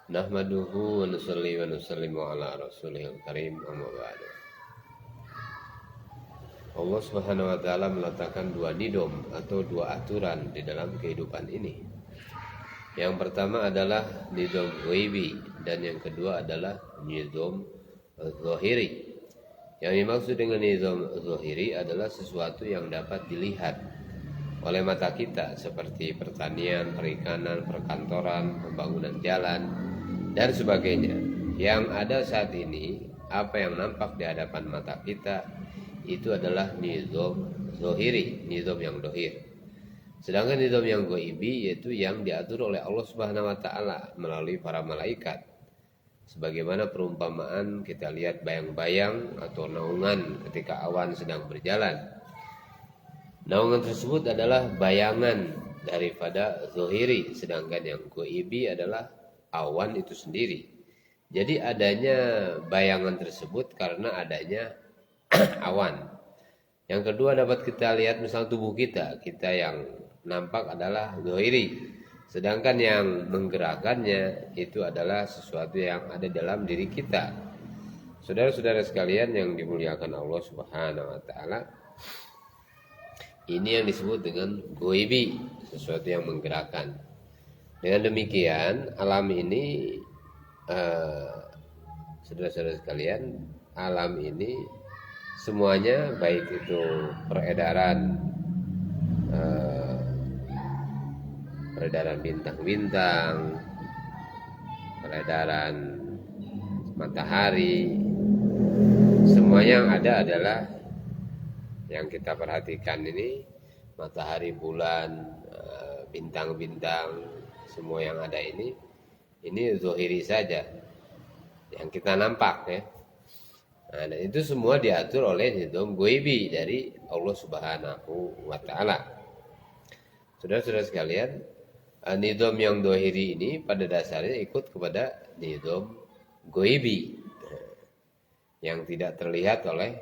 Nahmaduhu wa nusalli wa nusallimu ala rasulihil karim, amma ba'du. Allah Subhanahu wa taala meletakkan dua nidom atau dua aturan di dalam kehidupan ini. Yang pertama adalah nidom ghaibi dan yang kedua adalah nidom zahiri. Yang dimaksud dengan nidom zahiri adalah sesuatu yang dapat dilihat oleh mata kita seperti pertanian, perikanan, perkantoran, pembangunan jalan dan sebagainya. Yang ada saat ini, apa yang nampak di hadapan mata kita itu adalah nizam zahiri, nizam yang dohir. Sedangkan nizam yang ghaibi yaitu yang diatur oleh Allah Subhanahu wa taala melalui para malaikat. Sebagaimana perumpamaan kita lihat bayang-bayang atau naungan ketika awan sedang berjalan. Naungan tersebut adalah bayangan daripada zahiri, sedangkan yang ghaibi adalah awan itu sendiri. Jadi adanya bayangan tersebut karena adanya awan. Yang kedua dapat kita lihat misal tubuh kita yang nampak adalah zahiri, sedangkan yang menggerakkannya itu adalah sesuatu yang ada dalam diri kita. Saudara-saudara sekalian yang dimuliakan Allah Subhanahu wa taala, ini yang disebut dengan ghaibi, sesuatu yang menggerakkan. Dengan demikian alam ini saudara-saudara sekalian, alam ini semuanya baik itu peredaran bintang-bintang, peredaran matahari, semuanya yang ada adalah yang kita perhatikan ini, matahari, bulan, bintang-bintang, semua yang ada ini zahiri saja yang kita nampak ya. Nah, dan itu semua diatur oleh nizam ghaibi dari Allah Subhanahu wa taala. Saudara-saudara sekalian, nizam yang zahiri ini pada dasarnya ikut kepada nizam ghaibi yang tidak terlihat oleh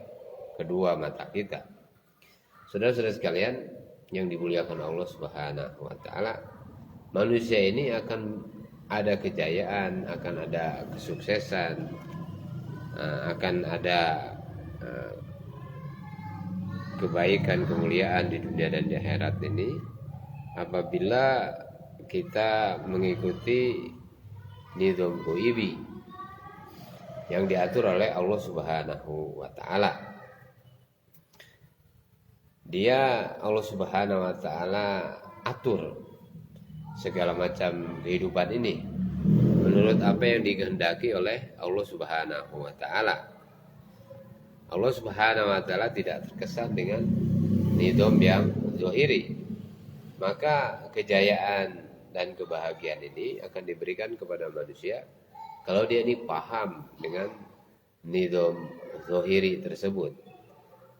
kedua mata kita. Saudara-saudara sekalian yang dimuliakan Allah Subhanahu wa taala, manusia ini akan ada kejayaan, akan ada kesuksesan, akan ada kebaikan, kemuliaan di dunia dan di akhirat ini apabila kita mengikuti nizam ghaibi yang diatur oleh Allah Subhanahu wa taala. Allah Subhanahu wa taala atur segala macam kehidupan ini menurut apa yang dikehendaki oleh Allah Subhanahu wa taala. Allah Subhanahu wa taala tidak terkesan dengan nizam yang zahiri. Maka kejayaan dan kebahagiaan ini akan diberikan kepada manusia kalau dia ini paham dengan nizam zahiri tersebut.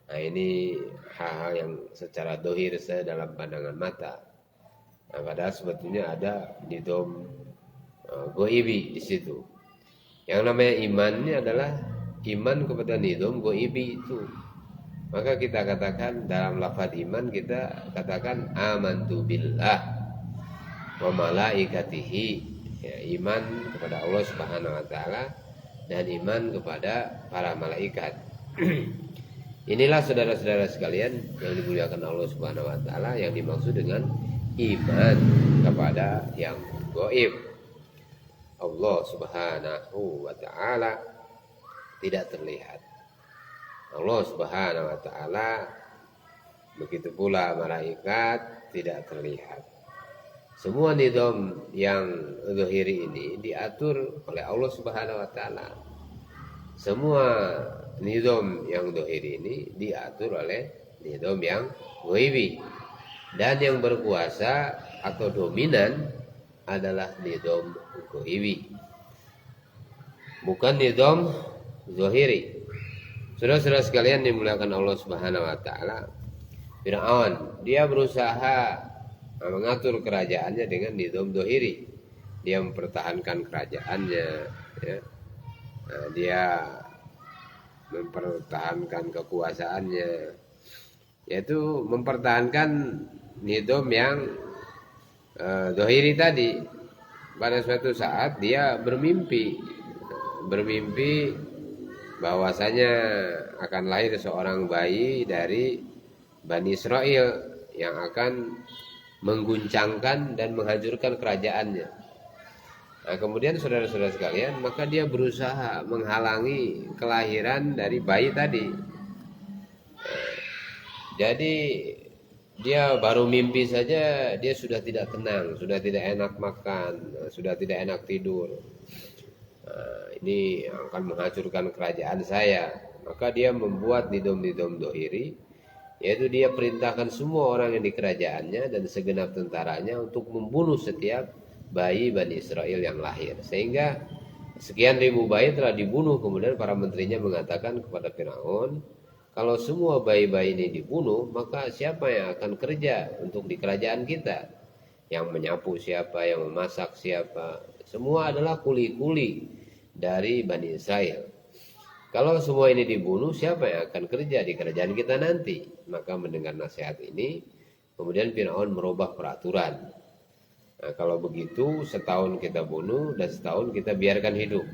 Nah, ini hal-hal yang secara zahir dalam pandangan mata. Nah, padahal sebetulnya ada nizam ghaibi di situ. Yang namanya iman ini adalah iman kepada nizam ghaibi itu. Maka kita katakan dalam lafaz iman, kita katakan amantu billah wa malaikatihi, ya, iman kepada Allah Subhanahu wa taala dan iman kepada para malaikat. Inilah saudara-saudara sekalian yang dimuliakan Allah Subhanahu wa taala yang dimaksud dengan iman kepada yang gaib. Allah Subhanahu wa taala tidak terlihat. Allah Subhanahu wa taala begitu pula malaikat tidak terlihat. Semua nizam yang zahiri ini diatur oleh Allah Subhanahu wa taala. Semua nizam yang zahiri ini diatur oleh nizam yang ghaibi. Dan yang berkuasa atau dominan adalah nizam ghaibi, bukan nizam zahiri. Saudara-saudara sekalian dimuliakan Allah Subhanahu wa taala, Fir'aun dia berusaha mengatur kerajaannya dengan nizam zahiri. Dia mempertahankan kerajaannya, ya. Nah, dia mempertahankan kekuasaannya, yaitu mempertahankan nizam yang zahiri tadi. pada suatu saat dia bermimpi bahwasanya akan lahir seorang bayi dari Bani Israel yang akan mengguncangkan dan menghancurkan kerajaannya. Nah, kemudian saudara-saudara sekalian, maka dia berusaha menghalangi kelahiran dari bayi tadi. Jadi dia baru mimpi saja dia sudah tidak tenang, sudah tidak enak makan, sudah tidak enak tidur. Ini akan menghancurkan kerajaan saya. Maka dia membuat nidom-nidom dohiri, yaitu dia perintahkan semua orang yang di kerajaannya dan segenap tentaranya untuk membunuh setiap bayi Bani Israel yang lahir. Sehingga sekian ribu bayi telah dibunuh. Kemudian para menterinya mengatakan kepada Firaun, kalau semua bayi-bayi ini dibunuh, maka siapa yang akan kerja untuk di kerajaan kita? Yang menyapu siapa, yang memasak siapa? Semua adalah kuli-kuli dari Bani Israel. Kalau semua ini dibunuh, siapa yang akan kerja di kerajaan kita nanti? Maka mendengar nasihat ini, kemudian Firaun merubah peraturan. Nah, kalau begitu setahun kita bunuh dan setahun kita biarkan hidup.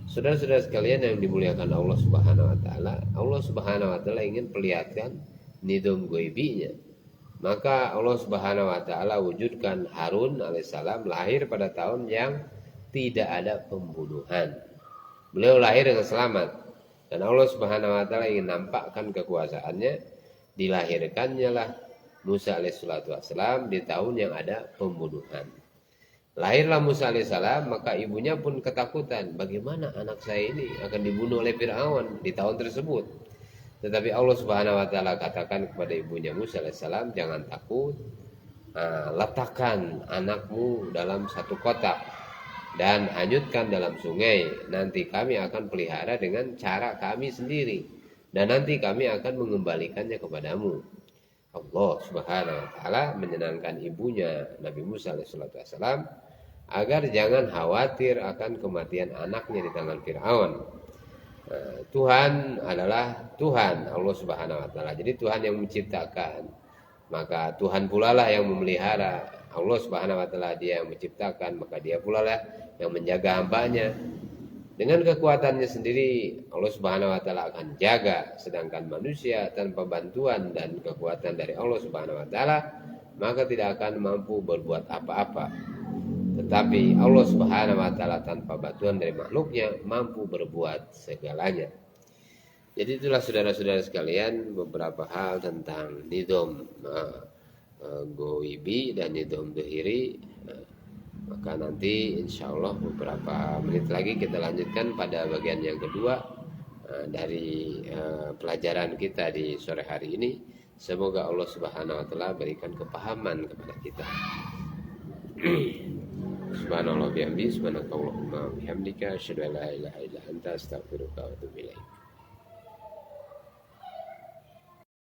Saudara-saudara sekalian yang dimuliakan Allah Subhanahu wa taala, Allah Subhanahu wa taala ingin perlihatkan nidom goibinya. Maka Allah Subhanahu wa taala wujudkan Harun alaihissalam lahir pada tahun yang tidak ada pembunuhan. Beliau lahir dengan selamat dan Allah Subhanahu wa taala ingin nampakkan kekuasaannya. Dilahirkannya lah Musa alaihissalam di tahun yang ada pembunuhan. Lahirlah Musa alaihissalam, maka ibunya pun ketakutan, bagaimana anak saya ini akan dibunuh oleh Firaun di tahun tersebut. Tetapi Allah Subhanahu wa taala katakan kepada ibunya Musa alaihissalam, jangan takut. Letakkan anakmu dalam satu kotak dan hanyutkan dalam sungai. Nanti kami akan pelihara dengan cara kami sendiri dan nanti kami akan mengembalikannya kepadamu. Allah Subhanahu wa taala menyenangkan ibunya Nabi Musa alaihissalam agar jangan khawatir akan kematian anaknya di tangan Firaun. Tuhan adalah Tuhan, Allah Subhanahu wa taala. Jadi Tuhan yang menciptakan, maka Tuhan pula lah yang memelihara. Allah Subhanahu wa taala dia yang menciptakan, maka dia pula lah yang menjaga hambanya. Dengan kekuatannya sendiri Allah Subhanahu wa taala akan jaga, sedangkan manusia tanpa bantuan dan kekuatan dari Allah Subhanahu wa taala maka tidak akan mampu berbuat apa-apa. Tetapi Allah Subhanahu wa taala tanpa bantuan dari makhluknya mampu berbuat segalanya. Jadi itulah saudara-saudara sekalian beberapa hal tentang nidom goibi dan nidom dohiri. Maka nanti insya Allah beberapa menit lagi kita lanjutkan pada bagian yang kedua dari pelajaran kita di sore hari ini. Semoga Allah Subhanahu wa taala berikan kepahaman kepada kita. Subhanallah bihamdi, subhanakallahumma bihamdika, asyhadu an la ilaha illa anta, astaghfiruka wa atubu ilaik.